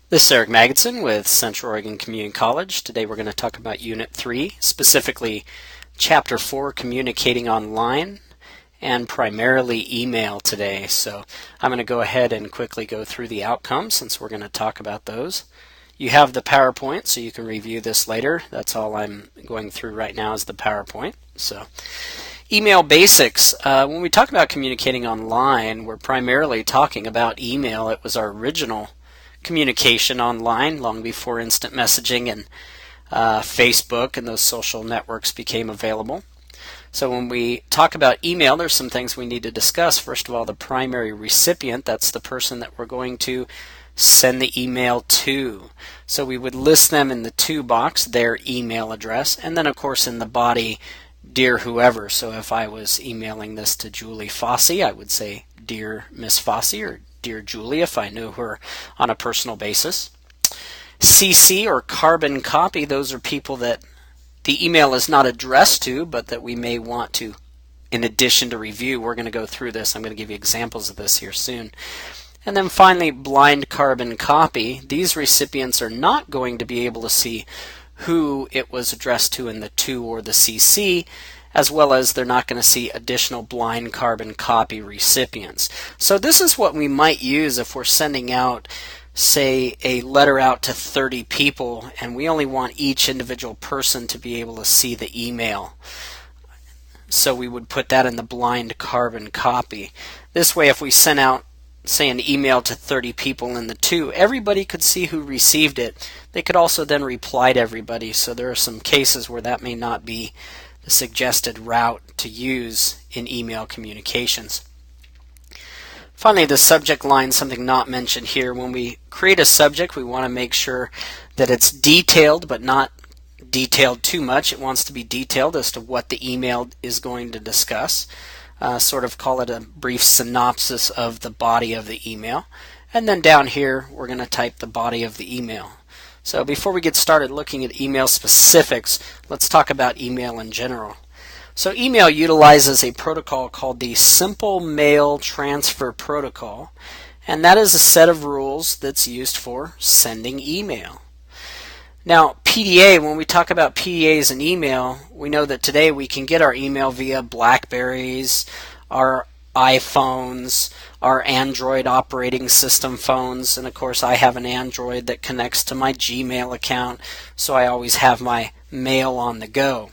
This is Eric Magidson with Central Oregon Community College. Today we're going to talk about Unit 3, specifically Chapter 4, Communicating Online, and primarily email today. So I'm going to go ahead and quickly go through the outcomes since we're going to talk about those. You have the PowerPoint, so you can review this later. That's all I'm going through right now is the PowerPoint. So, email basics. When we talk about communicating online, we're primarily talking about email. It was our original communication online long before instant messaging and Facebook and those social networks became available. So when we talk about email, there's some things we need to discuss. First of all, the primary recipient, that's the person that we're going to send the email to. So we would list them in the to box, their email address, and then of course in the body, dear whoever. So if I was emailing this to Julie Fossey, I would say dear Miss Fossey or dear Julie if I knew her on a personal basis. CC or carbon copy, those are people that the email is not addressed to, but that we may want to, in addition to review. We're going to go through this. I'm going to give you examples of this here soon. And then finally, blind carbon copy. These recipients are not going to be able to see who it was addressed to in the to or the CC, as well as they're not going to see additional blind carbon copy recipients. So this is what we might use if we're sending out, say, a letter out to 30 people and we only want each individual person to be able to see the email. So we would put that in the blind carbon copy. This way, if we sent out, say, an email to 30 people in the to, everybody could see who received it. They could also then reply to everybody. So there are some cases where that may not be the suggested route to use in email communications. Finally, the subject line, something not mentioned here. When we create a subject, we want to make sure that it's detailed, but not detailed too much. It wants to be detailed as to what the email is going to discuss. Sort of call it a brief synopsis of the body of the email. And then down here, we're going to type the body of the email. So before we get started looking at email specifics, let's talk about email in general. So email utilizes a protocol called the Simple Mail Transfer Protocol, and that is a set of rules that's used for sending email. Now, PDA, when we talk about PDAs and email, we know that today we can get our email via Blackberries, our iPhones, our Android operating system phones, and of course I have an Android that connects to my Gmail account, so I always have my mail on the go.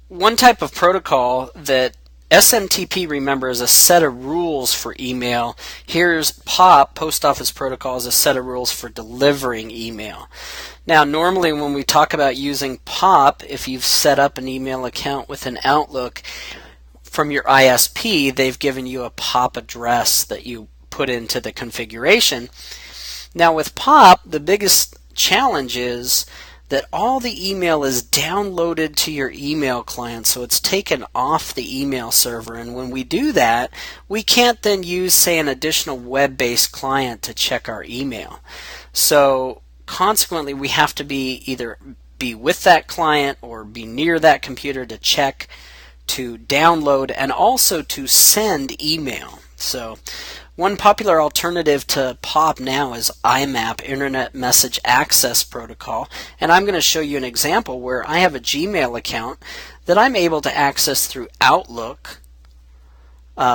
One type of protocol that SMTP, remember, is a set of rules for email. Here's POP, Post Office Protocol, is a set of rules for delivering email. Now, normally when we talk about using POP, if you've set up an email account with an Outlook from your ISP, they've given you a POP address that you put into the configuration. Now with POP, the biggest challenge is that all the email is downloaded to your email client, so it's taken off the email server, and when we do that, we can't then use, say, an additional web-based client to check our email. So consequently, we have to either be with that client or be near that computer to check, to download, and also to send email. So one popular alternative to POP now is IMAP, Internet Message Access Protocol, and I'm going to show you an example where I have a Gmail account that I'm able to access through Outlook,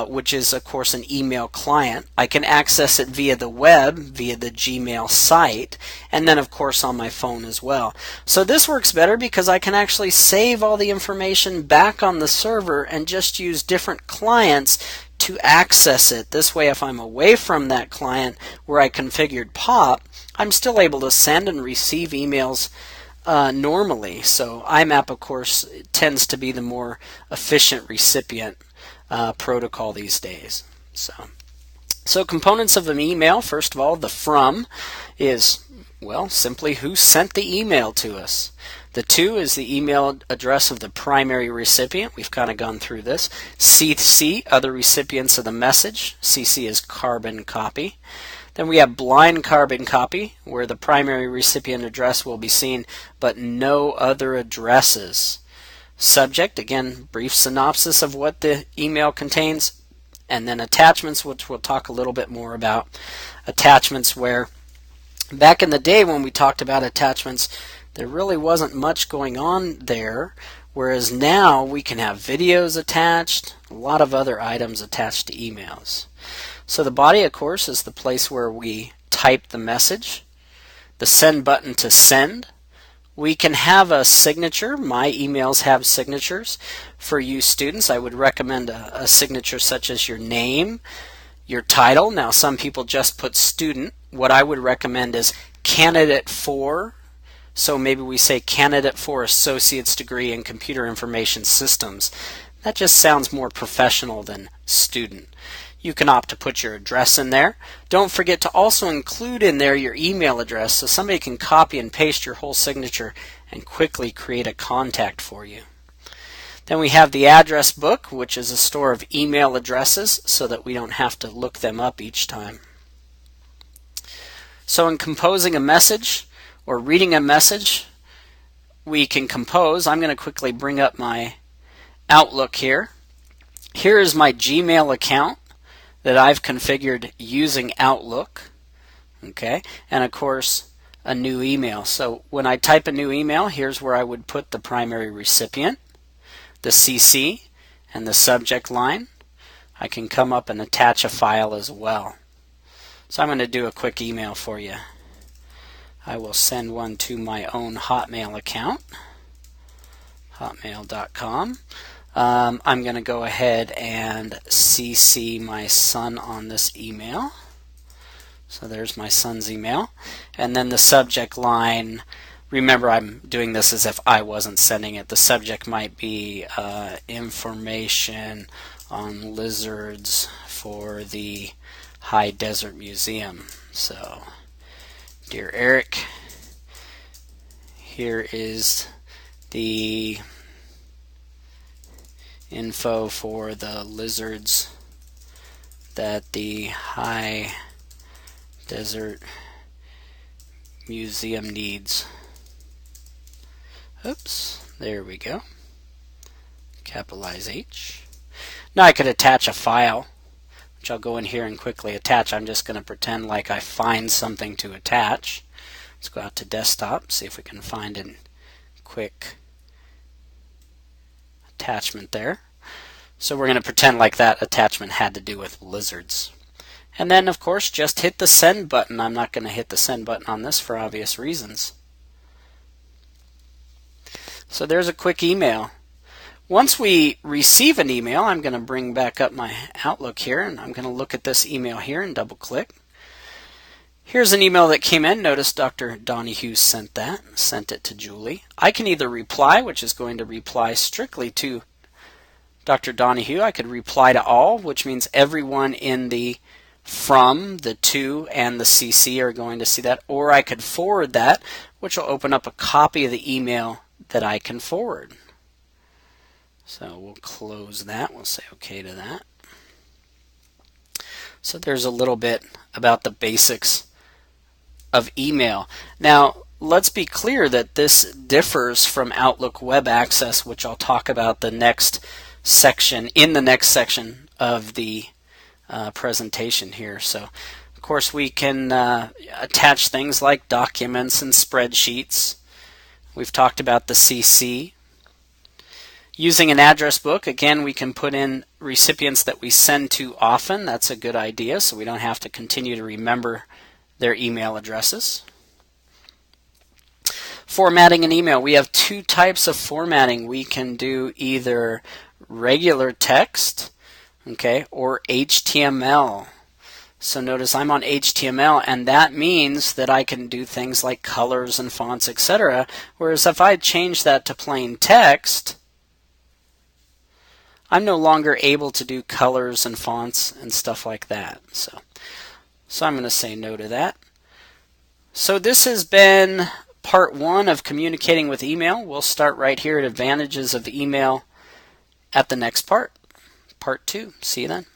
which is of course an email client. I can access it via the web, via the Gmail site, and then of course on my phone as well. So this works better because I can actually save all the information back on the server and just use different clients to access it. This way, if I'm away from that client where I configured POP, I'm still able to send and receive emails normally. So IMAP, of course, tends to be the more efficient recipient protocol these days. So components of an email, first of all, the from is, well, simply who sent the email to us. The to is the email address of the primary recipient. We've kind of gone through this. CC, other recipients of the message. CC is carbon copy. Then we have blind carbon copy, where the primary recipient address will be seen, but no other addresses. Subject, again, brief synopsis of what the email contains. and then attachments, which we'll talk a little bit more about. Attachments, where back in the day when we talked about attachments, there really wasn't much going on there, whereas now we can have videos attached, a lot of other items attached to emails. So the body, of course, is the place where we type the message. The send button to send. We can have a signature. My emails have signatures. For you students, I would recommend a signature such as your name, your title. Now, some people just put student. What I would recommend is candidate for. So maybe we say candidate for associate's degree in computer information systems. That just sounds more professional than student. You can opt to put your address in there. Don't forget to also include in there your email address so somebody can copy and paste your whole signature and quickly create a contact for you. Then we have the address book, which is a store of email addresses so that we don't have to look them up each time. So in composing a message or reading a message, we can compose. I'm going to quickly bring up my Outlook here. Here is my Gmail account that I've configured using Outlook. Okay, and of course a new email. So when I type a new email, here's where I would put the primary recipient, the CC, and the subject line. I can come up and attach a file as well. So I'm going to do a quick email for you. I will send one to my own Hotmail account, hotmail.com. I'm going to go ahead and CC my son on this email. So there's my son's email. And then the subject line, remember I'm doing this as if I wasn't sending it. The subject might be information on lizards for the High Desert Museum. So, dear Eric, here is the info for the lizards that the High Desert Museum needs. Oops, there we go. Capitalize H. Now I could attach a file, which I'll go in here and quickly attach. I'm just going to pretend like I find something to attach. Let's go out to desktop, see if we can find a quick attachment there. So we're going to pretend like that attachment had to do with lizards. And then, of course, just hit the send button. I'm not going to hit the send button on this for obvious reasons. So there's a quick email. Once we receive an email, I'm going to bring back up my Outlook here, and I'm going to look at this email here and double click. Here's an email that came in. Notice Dr. Donahue sent it to Julie. I can either reply, which is going to reply strictly to Dr. Donahue. I could reply to all, which means everyone in the from, the to, and the CC are going to see that. Or I could forward that, which will open up a copy of the email that I can forward. So we'll close that. We'll say OK to that. So there's a little bit about the basics of email. Now, let's be clear that this differs from Outlook Web Access, which I'll talk about the next section of the presentation here. So, of course, we can attach things like documents and spreadsheets. We've talked about the CC. Using an address book, again, we can put in recipients that we send to often. That's a good idea, so we don't have to continue to remember their email addresses. Formatting an email. We have two types of formatting. We can do either regular text, okay, or HTML. So notice I'm on HTML, and that means that I can do things like colors and fonts, etc. Whereas if I change that to plain text, I'm no longer able to do colors and fonts and stuff like that. So I'm going to say no to that. So this has been part 1 of communicating with email. We'll start right here at advantages of email at the next part, part 2. See you then.